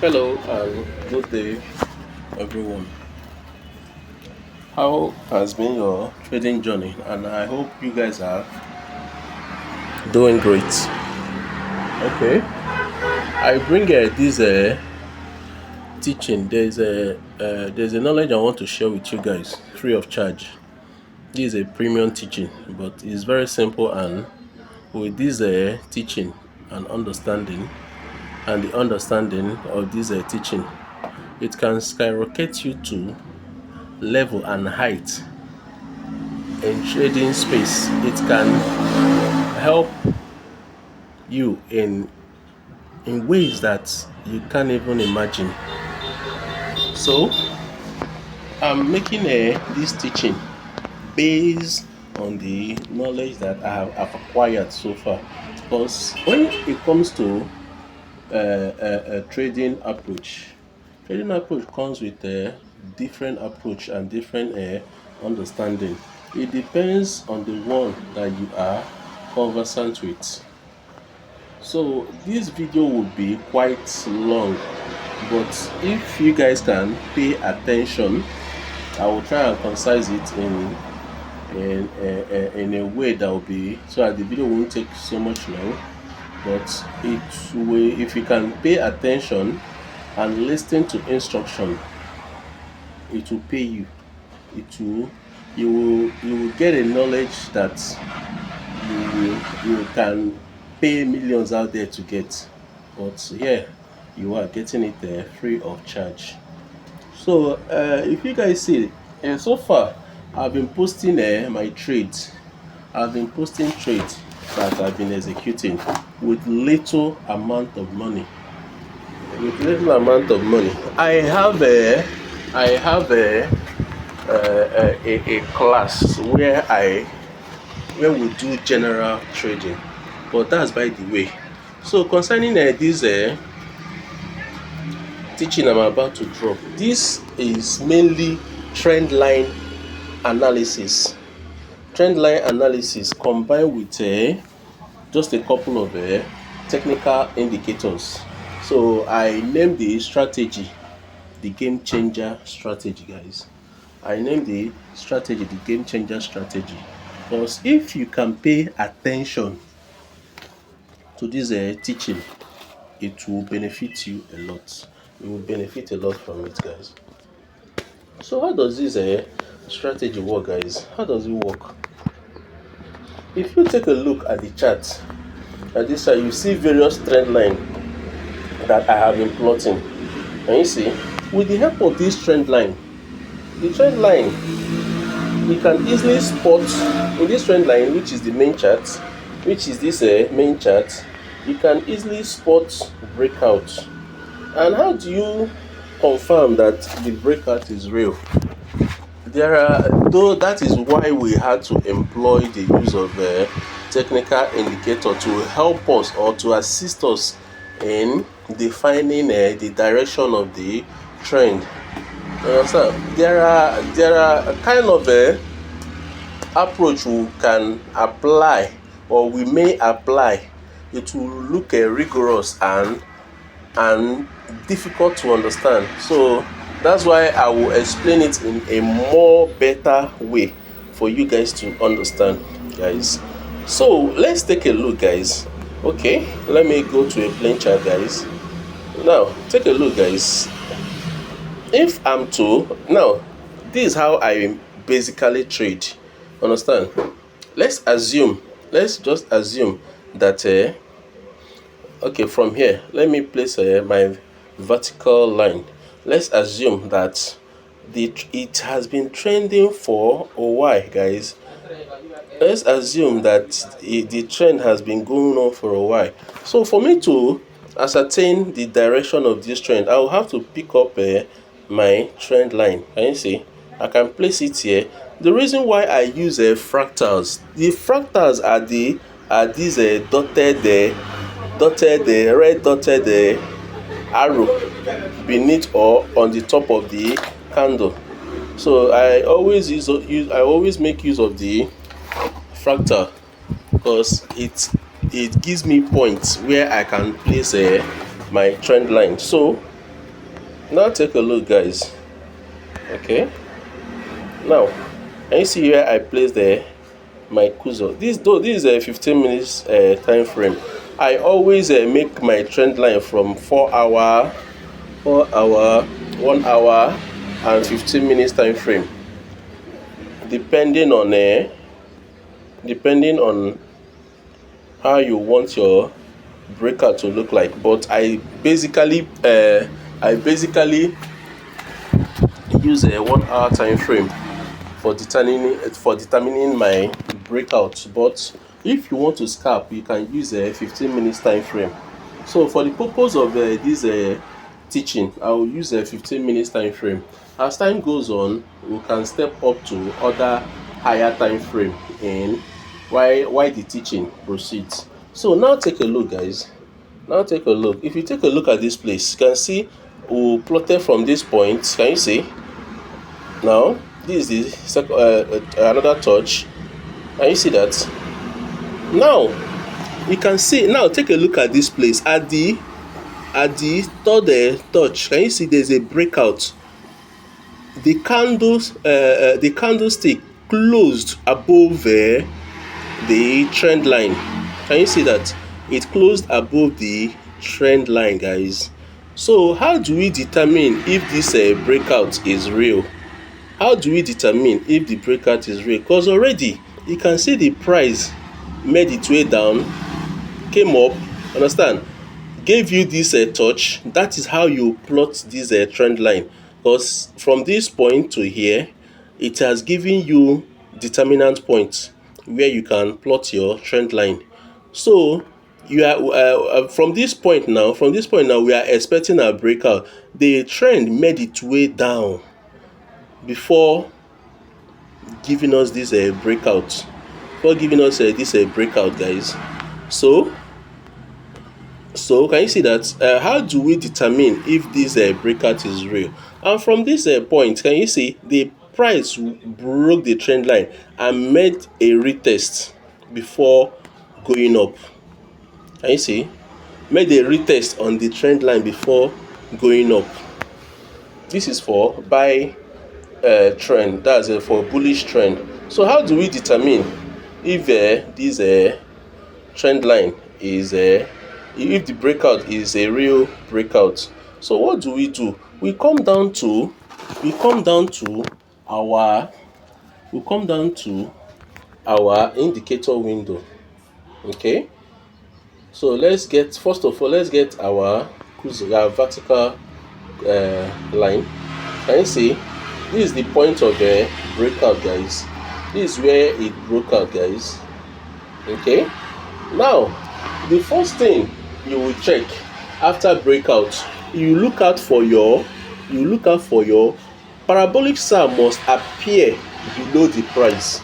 Hello and good day, everyone. How has been your trading journey? And I hope you guys are doing great. Okay, I bring this teaching. There's a knowledge I want to share with you guys, free of charge. This is a premium teaching, but it's very simple. And with this teaching and understanding, and the understanding of this teaching, it can skyrocket you to level and height in trading space. It can help you in ways that you can't even imagine. So I'm making this teaching based on the knowledge that I've acquired so far. Because when it comes to a trading approach comes with a different approach and different understanding. It depends on the one that you are conversant with. So this video would be quite long, but if you guys can pay attention, I will try and concise it in a way that will be so that the video won't take so much long. But it will, if you can pay attention and listen to instruction, it will pay you. It will you will get a knowledge that you can pay millions out there to get, but yeah, you are getting it free of charge. So if you guys see, so far I've been posting my trades. I've been posting trades that I've been executing with little amount of money. I have a class where we do general trading, but that's by the way. So concerning this teaching I'm about to drop, this is mainly trend line analysis. Trend line analysis combined with just a couple of technical indicators. So I named the strategy the game changer strategy, guys. I named the strategy the game changer strategy because if you can pay attention to this teaching, it will benefit you a lot. You will benefit a lot from it, guys. So how does this strategy work, guys? How does it work? If you take a look at the chart, at this side, you see various trend line that I have been plotting. And you see, with the help of this trend line, the trend line, you can easily spot in this trend line, which is the main chart, which is this main chart, you can easily spot breakout. And how do you confirm that the breakout is real? Though that is why we had to employ the use of technical indicator to help us or to assist us in defining the direction of the trend. You understand? There are kind of approach we can apply or we may apply. It will look rigorous and difficult to understand. So that's why I will explain it in a more better way for you guys to understand, guys. So let's take a look, guys. Okay, let me go to a plain chart, guys. Now take a look, guys. If I'm to now, this is how I basically trade. Understand? Let's just assume that okay, from here let me place my vertical line. Let's assume that it has been trending for a while, guys. Let's assume that the trend has been going on for a while. So for me to ascertain the direction of this trend, I will have to pick up my trend line. Can you see? I can place it here. The reason why I use fractals, the fractals are these red dotted arrow beneath or on the top of the candle. So I always make use of the fractal because it gives me points where I can place my trend line. So Now take a look, guys. Okay. Now, can you see where I placed my cursor? This is a 15 minutes time frame. I always make my trend line from 4 hour, 1 hour, and 15 minutes time frame, depending on how you want your breakout to look like. But I basically use a 1 hour time frame for determining my breakout. But if you want to scalp, you can use a 15 minutes time frame. So for the purpose of this teaching, I will use a 15 minutes time frame. As time goes on, we can step up to other higher time frame in why the teaching proceeds. So now take a look, guys. Now take a look. If you take a look at this place, you can see we plotted from this point. Can you see? Now this is another touch. Can you see that? Now you can see. Now take a look at this place at the third touch. Can you see there's a breakout? The candlestick closed above the trend line. Can you see that? It closed above the trend line, guys. So how do we determine if this breakout is real? How do we determine if the breakout is real? Because already you can see the price made its way down, came up, understand, gave you this touch. That is how you plot this trend line. Because from this point to here, it has given you determinant points where you can plot your trend line. So you are from this point now, we are expecting a breakout. The trend made its way down before giving us this breakout, this breakout, guys. So can you see that? How do we determine if this breakout is real? And from this point, can you see the price broke the trend line and made a retest before going up? Can you see? Made a retest on the trend line before going up. This is for buy trend. That's for bullish trend. So how do we determine if this trend line is if the breakout is a real breakout? So what do? We come down to our indicator window. Okay, so let's get our vertical line. Can you see? This is the point of the breakout, guys. This is where it broke out, guys. Okay, now the first thing you will check after breakout, you look out for your parabolic SAR must appear below the price.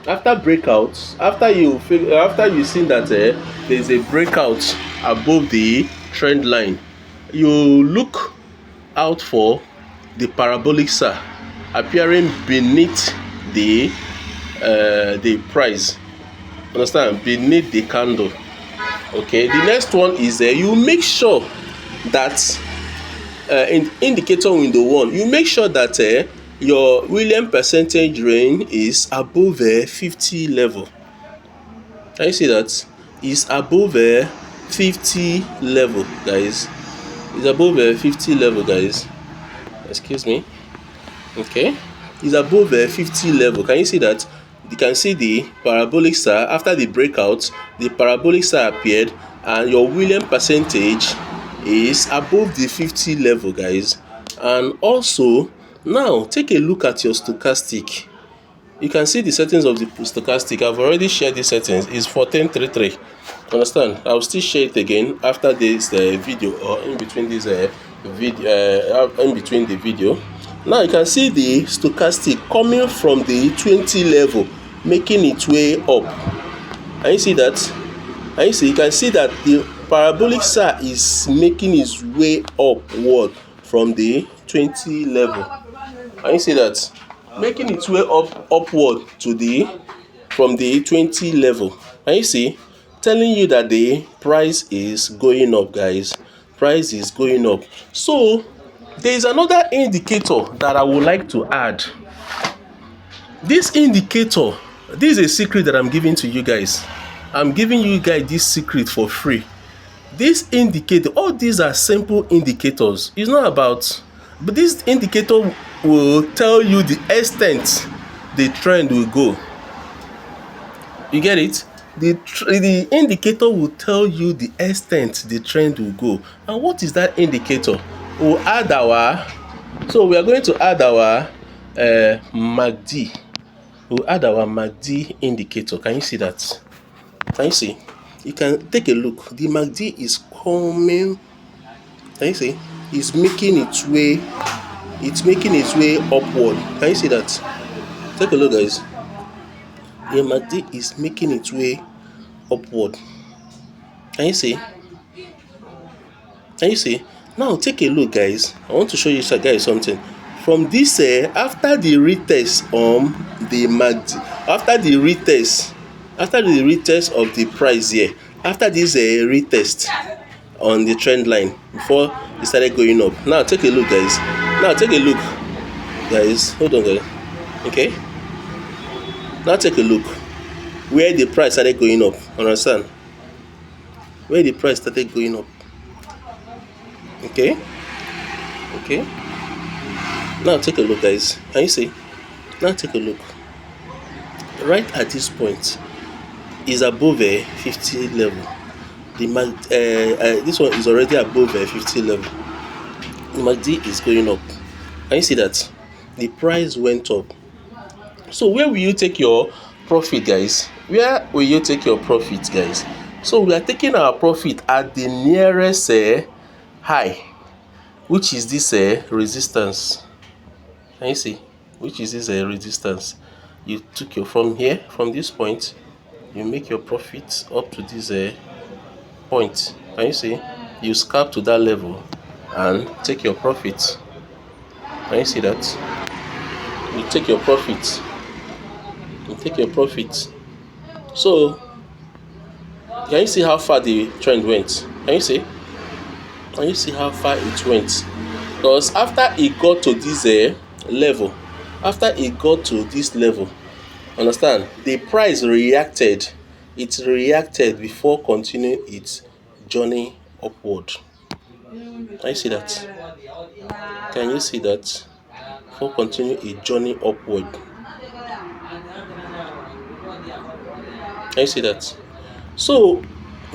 After breakout, after you see that there's a breakout above the trend line, you look out for the parabolic SAR appearing beneath the price. Understand? Beneath the candle. Okay, the next one is you make sure that in indicator window 1, you make sure that your Williams percentage range is above 50 level. Can you see that? Is above 50 level, guys. It's above 50 level, guys. Excuse me. Okay, it's above 50 level. Can you see that? You can see the parabolic SAR. After the breakout, the parabolic SAR appeared and your Williams percentage is above the 50 level, guys. And also now take a look at your stochastic. You can see the settings of the stochastic. I've already shared the settings. It's 1433. Understand? I'll still share it again after this video, or in between this in between the video. Now you can see the stochastic coming from the 20 level, making its way up. And you see that? And you can see that the parabolic SAR is making its way upward from the 20 level. And you see that? Making its way upward from the 20 level. And you see, telling you that the price is going up, guys. price is going up. So there is another indicator that I would like to add. This indicator, this is a secret that I'm giving to you guys. I'm giving you guys this secret for free. This indicator, all these are simple indicators. It's not about, but this indicator will tell you the extent the trend will go. You get it? The indicator will tell you the extent the trend will go. And what is that indicator? We'll add our, so we are going to add our MACD. We'll add our MACD indicator. Can you see that? Can you see? You can take a look. The MACD is coming. Can you see? It's making its way. It's making its way upward. Can you see that? Take a look, guys. The MACD is making its way upward. Can you see? Can you see? Now take a look, guys. I want to show you guys something. From this, after the retest on the MACD, after the retest of the price here, after this retest on the trend line before it started going up. Now take a look, guys. Now take a look, guys. Hold on, guys. Okay. Now take a look where the price started going up. Understand? Where the price started going up. Okay. Okay. Now take a look, guys. Can you see? Now take a look. Right at this point is above a 50 level. This one is already above a 50 level. The MACD is going up. Can you see that? The price went up. So where will you take your profit, guys? Where will you take your profit, guys? So we are taking our profit at the nearest high, which is this resistance. Can you see? Which is this resistance? You took your from here, from this point, you make your profit up to this point. Can you see? You scalp to that level and take your profit. Can you see that? You take your profit. You take your profit. So can you see how far the trend went? Can you see? Can you see how far it went? Because after it got to this level, after it got to this level, understand, the price reacted. It reacted before continuing its journey upward. Can you see that? Can you see that? Before continuing its journey upward. Can you see that? So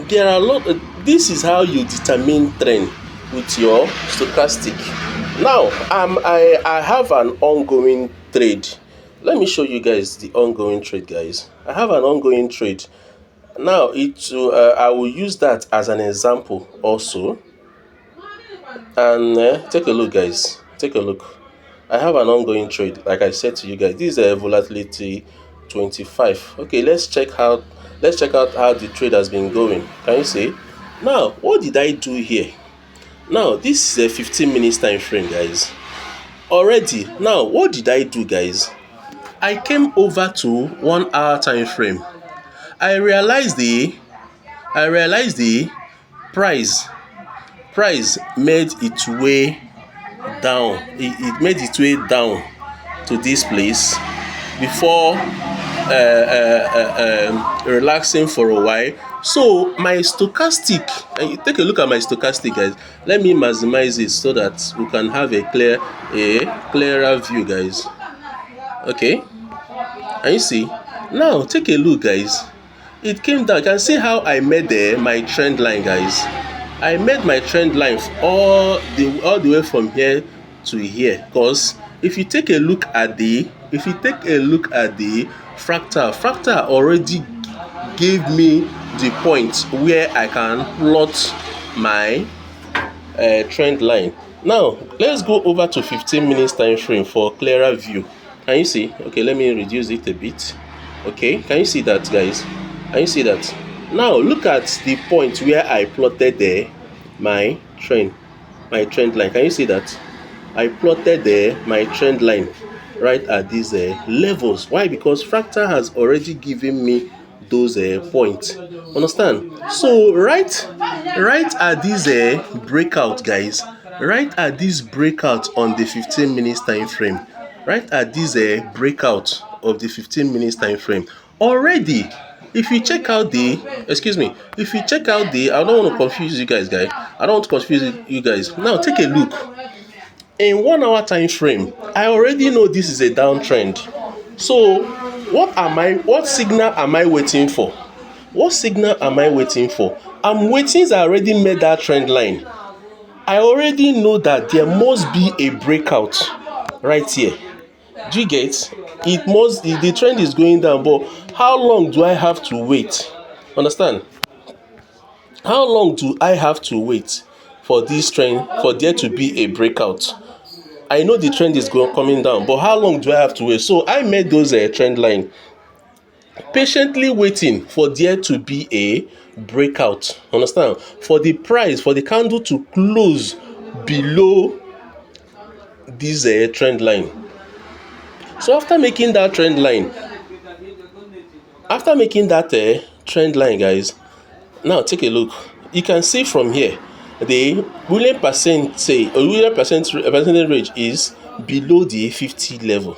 there are a lot of, this is how you determine trend with your stochastic. Now I have an ongoing trade. Let me show you guys the ongoing trade, guys. I have an ongoing trade. Now I will use that as an example also. And take a look, guys. Take a look. I have an ongoing trade. Like I said to you guys, this is a volatility 25. Okay, let's check out how the trade has been going. Can you see? Now, what did I do here? Now, this is a 15 minutes time frame, guys. Already. Now, what did I do, guys? I came over to 1 hour time frame. I realized the price made its way down. It made its way down to this place before relaxing for a while. So my stochastic, and you take a look at my stochastic, guys. Let me maximize it so that we can have a clearer view, guys. Okay, and you see, now take a look, guys. It came down. You can see how I made my trend line, guys. I made my trend line all the way from here to here. Because if you take a look at the fractal already gave me the point where I can plot my trend line. Now let's go over to 15 minutes time frame for clearer view. Can you see? Okay, let me reduce it a bit. Okay, can you see that, guys? Can you see that? Now look at the point where I plotted my trend line. Can you see that? I plotted my trend line right at these levels. Why? Because fractal has already given me those points. Understand? So right at this breakout, guys, right at this breakout on the 15 minutes time frame, right at this breakout of the 15 minutes time frame, already, if you check out the, excuse me, if you check out the, I don't want to confuse you guys, I don't want to confuse you guys. Now take a look. In 1 hour time frame, I already know this is a downtrend. So what signal am I waiting for? What signal am I waiting for? I'm waiting. I already made that trend line. I already know that there must be a breakout right here. Do you get? It must, the trend is going down, but how long do I have to wait? Understand? How long do I have to wait for this trend, for there to be a breakout? I know the trend is coming down, but how long do I have to wait? So I made those trend line, patiently waiting for there to be a breakout. Understand? For the price, for the candle to close below this trend line. So after making that trend line, guys, now take a look. You can see from here the William percentage range is below the 50 level.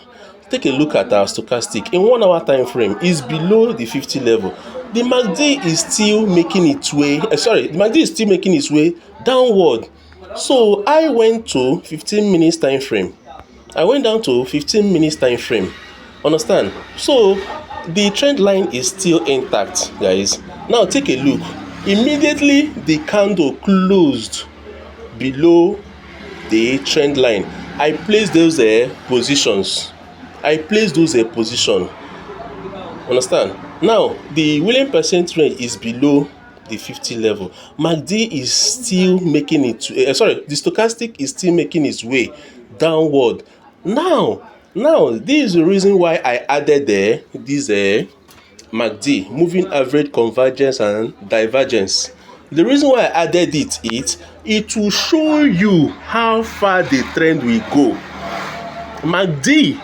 Take a look at our stochastic in 1 hour time frame is below the 50 level. The MACD is still making its way, downward. So I went to 15 minutes time frame. I went down to 15 minutes time frame. Understand? So the trend line is still intact, guys. Now take a look. Immediately the candle closed below the trend line, I placed those positions. Understand? Now the William percent range is below the 50 level. MACD is still making it the stochastic is still making its way downward. Now this is the reason why I added this MACD, moving average convergence and divergence. The reason why I added it will show you how far the trend will go. MACD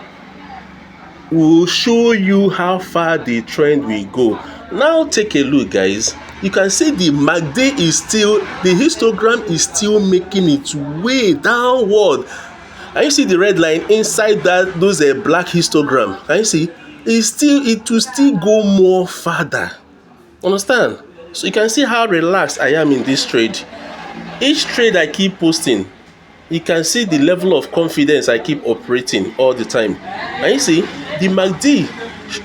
will show you how far the trend will go. Now take a look, guys. You can see the MACD is still, the histogram is still making its way downward. Can you see the red line inside those black histogram? Can you see? It will still go more further. Understand? So you can see how relaxed I am in this trade. Each trade I keep posting, you can see the level of confidence I keep operating all the time. And you see, the MACD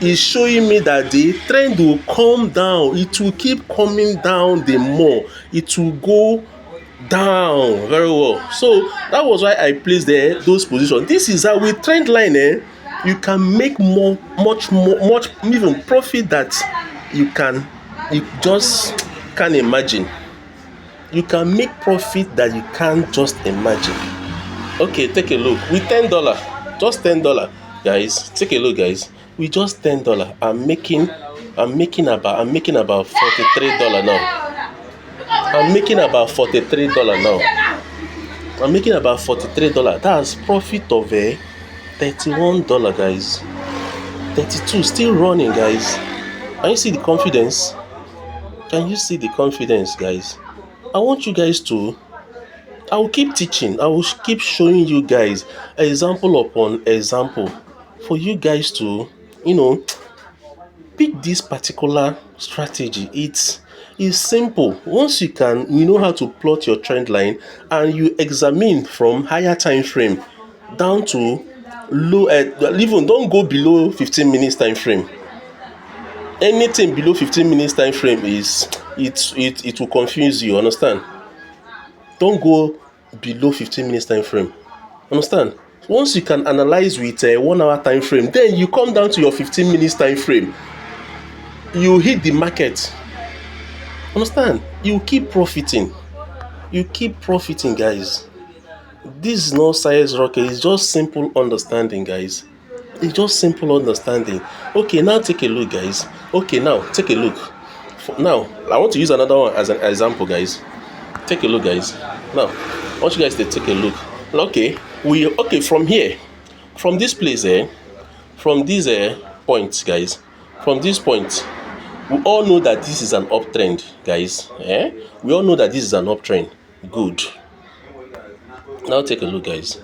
is showing me that the trend will come down. It will keep coming down the more. It will go down very well. So that was why I placed those positions. This is how with trend line, you can make much even profit that you just can't imagine. You can make profit that you can't just imagine. Okay, take a look. With $10, just $10, guys. Take a look, guys. With just $10, I'm making about $43 now. I'm making about $43 now. That's profit of $31, guys. 32 still running, guys. Can you see the confidence? Guys? I want you guys to, I will keep teaching. I will keep showing you guys example upon example for you guys to, pick this particular strategy. It's simple. Once you know how to plot your trend line and you examine from higher time frame down to low, even don't go below 15 minutes time frame. Anything below 15 minutes time frame it will confuse you. Understand? Don't go below 15 minutes time frame. Understand? Once you can analyze with a 1 hour time frame, then you come down to your 15 minutes time frame. You hit the market. Understand? You keep profiting, guys. This is not science rocket. It's just simple understanding, guys. It's just simple understanding. Okay, now take a look, guys. Now I want to use another one as an example, guys. Take a look, guys. Now I want you guys to take a look. Okay, from here, from this place, from these points, guys, from this point, We all know that this is an uptrend, guys. We all know that this is an uptrend. Good. Now take a look, guys.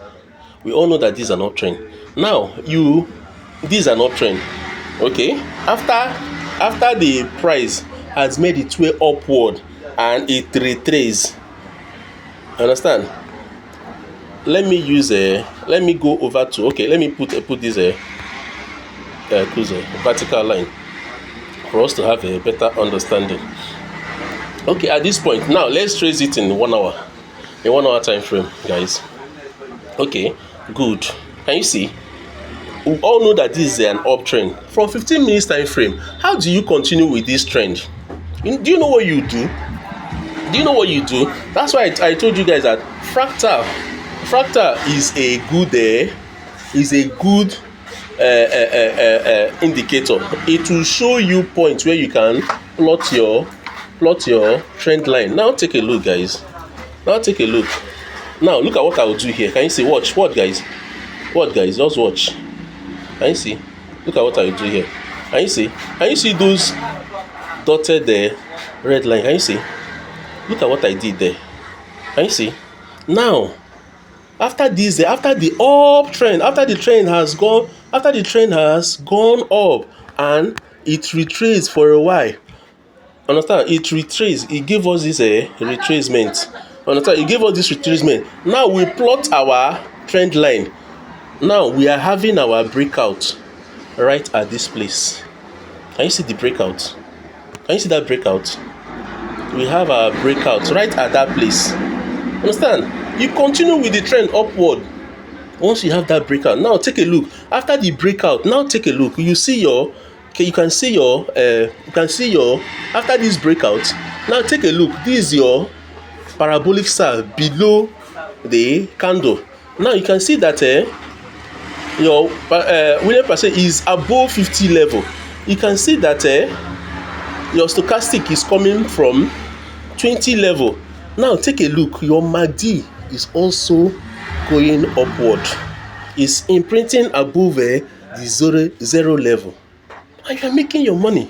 We all know that this is an uptrend. Now this is an uptrend. Okay. After the price has made its way upward and it retraces. Understand? Let me go over to, okay, let me put this vertical line for us to have a better understanding. Okay, at this point now let's trace it in 1 hour, in 1 hour time frame, guys. Okay, good. Can you see? We all know that this is an uptrend. From 15 minutes time frame, how do you continue with this trend? Do you know what you do? Do you know what you do? That's why I told you guys that fractal is a good indicator. It will show you points where you can plot your trend line. Now take a look, guys. Now take a look. Now look at what I will do here. Can you see? Watch. What, guys? What, guys? Just watch. Can you see? Look at what I will do here. Can you see? Can you see those dotted red line? Can you see? Look at what I did there. Can you see? Now, after the uptrend, after the trend has gone up and it retraced for a while. Understand? It retraced. It gave us this retracement. Understand? It gave us this retracement. Now we plot our trend line. Now we are having our breakout right at this place. Can you see the breakout? Can you see that breakout? We have our breakout right at that place. Understand? You continue with the trend upward. Once you have that breakout, now take a look. After the breakout, now take a look. You see your, okay, you can see your after this breakout. Now take a look. This is your parabolic star below the candle. Now you can see that your Williams percent is above 50 level. You can see that your stochastic is coming from 20 level. Now take a look. Your MACD is also going upward. It's imprinting above the zero level. And you're making your money.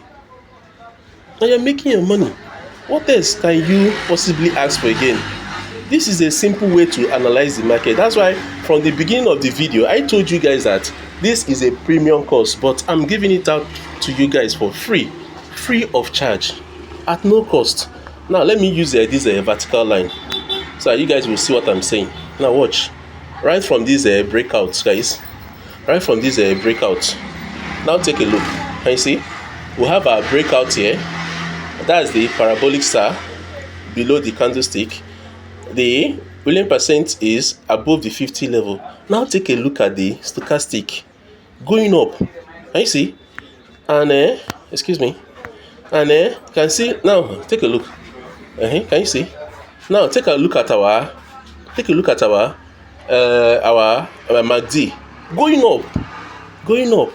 What else can you possibly ask for again? This is a simple way to analyze the market. That's why from the beginning of the video, I told you guys that this is a premium course, but I'm giving it out to you guys for free of charge, at no cost. Now let me use this vertical line so you guys will see what I'm saying. Now watch. Right from this breakout, guys. Right from this breakout. Now take a look. Can you see? We have our breakout here. That's the parabolic star below the candlestick. The Williams percent is above the 50 level. Now take a look at the stochastic going up. Can you see? And excuse me. And can see now. Take a look. Can you see? Now take a look at our MACD going up.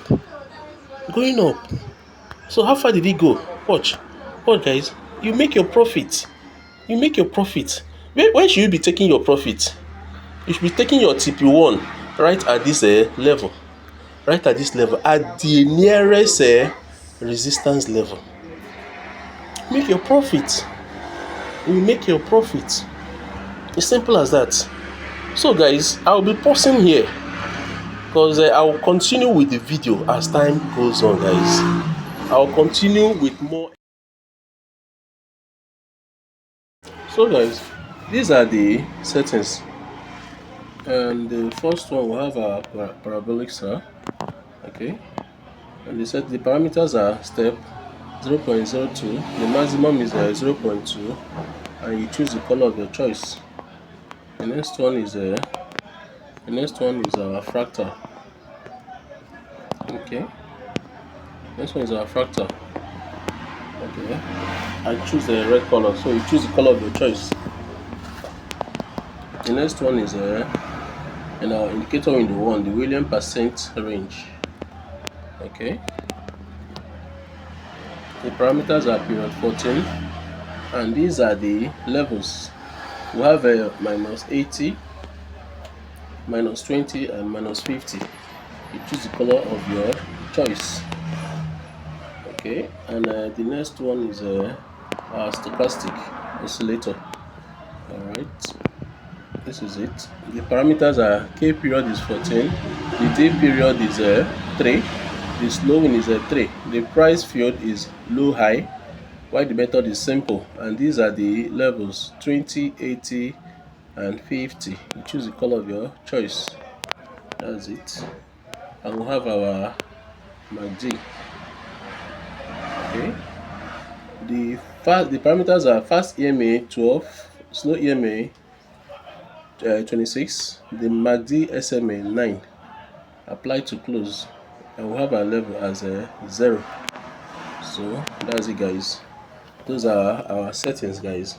So how far did it go? Watch, guys. You make your profit. When should you be taking your profit? You should be taking your TP1 right at this level. Right at this level, at the nearest resistance level. Make your profit. You make your profit. It's simple as that. So guys, I'll be pausing here because I will continue with the video as time goes on, guys. I'll continue with more. So guys, these are the settings, and the first one will have a parabolic star. Okay, and the parameters are step 0.02, the maximum is 0.2, and you choose the color of your choice. The next one is our fractal. Okay, next one is our fractal. Okay, I choose the red color, so you choose the color of your choice. The next one is in our indicator window 1, the Williams percent range. Okay, the parameters are period 14, and these are the levels. We have a -80, -20, and -50. You choose the color of your choice. Okay, and the next one is our stochastic oscillator. All right, this is it. The parameters are K period is 14, the D period is 3, the slowing is 3, the price field is low high, while the method is simple, and these are the levels 20, 80, and 50. You choose the color of your choice. That's it. And we'll have our MACD. Okay. The parameters are fast EMA 12, slow EMA 26, the MACD SMA 9. Apply to close, and we'll have our level as a 0. So that's it, guys. Those are our settings, guys.